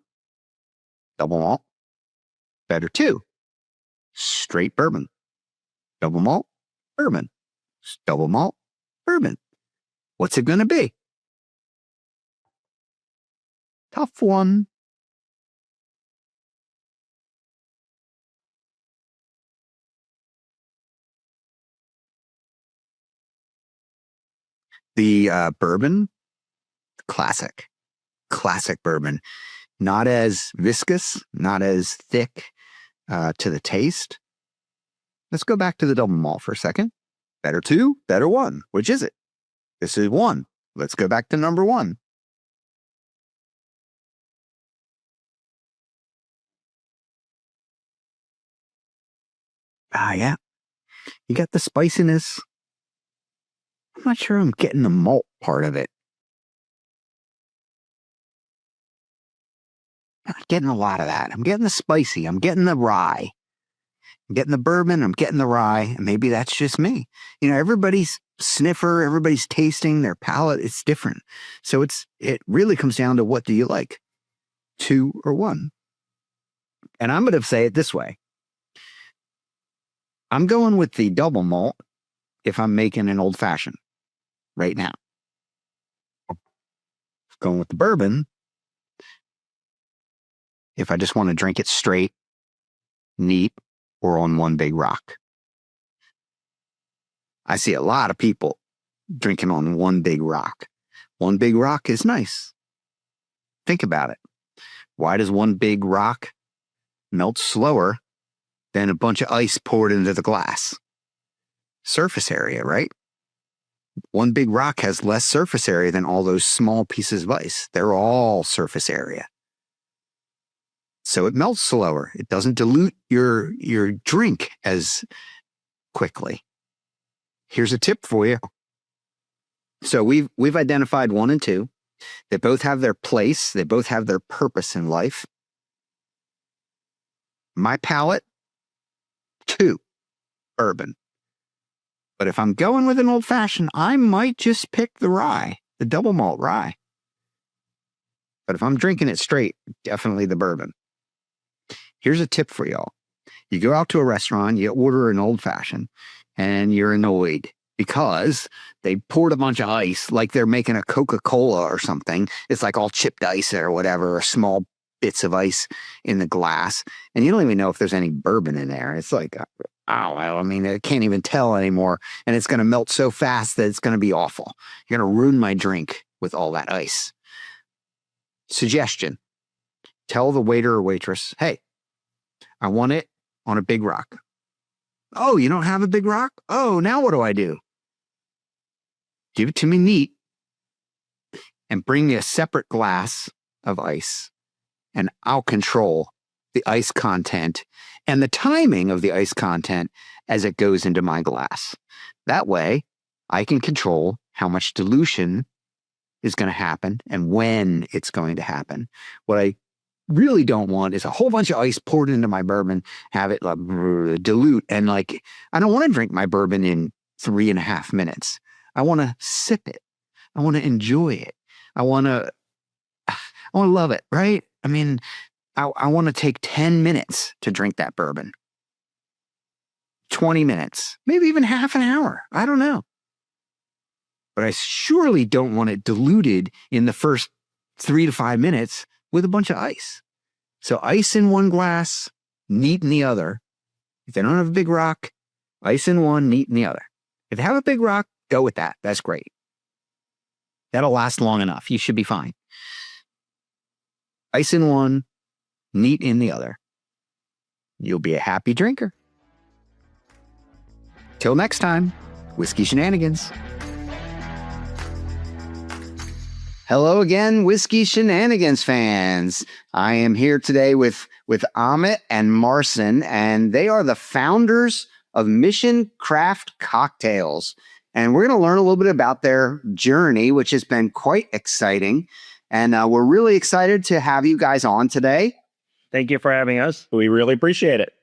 double malt. Better 2, straight bourbon. Double malt, bourbon. Double malt, bourbon. What's it going to be? Tough one. The bourbon, classic bourbon. Not as viscous, not as thick to the taste. Let's go back to the double malt for a second. Better 2, better 1. Which is it? This is 1. Let's go back to number 1. Yeah. You got the spiciness. I'm not sure I'm getting the malt part of it. I'm not getting a lot of that. I'm getting the spicy. I'm getting the rye. I'm getting the bourbon. I'm getting the rye. And maybe that's just me. You know, everybody's sniffer, everybody's tasting, their palate, it's different. So it really comes down to, what do you like? 2 or 1? And I'm going to say it this way. I'm going with the double malt if I'm making an old fashioned right now. Going with the bourbon if I just want to drink it straight, neat, or on one big rock. I see a lot of people drinking on one big rock. One big rock is nice. Think about it. Why does one big rock melt slower than a bunch of ice poured into the glass? Surface area, right? One big rock has less surface area than all those small pieces of ice. They're all surface area. So it melts slower. It doesn't dilute your drink as quickly. Here's a tip for you. So we've identified 1 and 2. They both have their place. They both have their purpose in life. My palate, 2, bourbon. But if I'm going with an old fashioned, I might just pick the rye, the double malt rye. But if I'm drinking it straight, definitely the bourbon. Here's a tip for y'all. You go out to a restaurant, you order an old fashioned, and you're annoyed because they poured a bunch of ice, like they're making a Coca-Cola or something. It's like all chipped ice or whatever, or small bits of ice in the glass. And you don't even know if there's any bourbon in there. It's like, I mean, I can't even tell anymore. And it's going to melt so fast that it's going to be awful. You're going to ruin my drink with all that ice. Suggestion. Tell the waiter or waitress, hey, I want it on a big rock. Oh, you don't have a big rock? Oh, now what do I do? Give it to me neat and bring me a separate glass of ice, and I'll control the ice content and the timing of the ice content as it goes into my glass. That way, I can control how much dilution is going to happen and when it's going to happen. What I really don't want is a whole bunch of ice poured into my bourbon, have it dilute, and I don't want to drink my bourbon in 3.5 minutes. I want to sip it. I want to enjoy it. I want to love it, right? I mean, I want to take 10 minutes to drink that bourbon. 20 minutes, maybe even half an hour. I don't know. But I surely don't want it diluted in the first 3 to 5 minutes with a bunch of ice. So ice in one glass, neat in the other. If they don't have a big rock, ice in one, neat in the other. If they have a big rock, go with that. That's great. That'll last long enough. You should be fine. Ice in one, neat in the other. You'll be a happy drinker. Till next time, Whiskey Shenanigans. Hello again, Whiskey Shenanigans fans. I am here today with Amit and Marcin, and they are the founders of Mission Craft Cocktails. And we're going to learn a little bit about their journey, which has been quite exciting. And we're really excited to have you guys on today. Thank you for having us. We really appreciate it.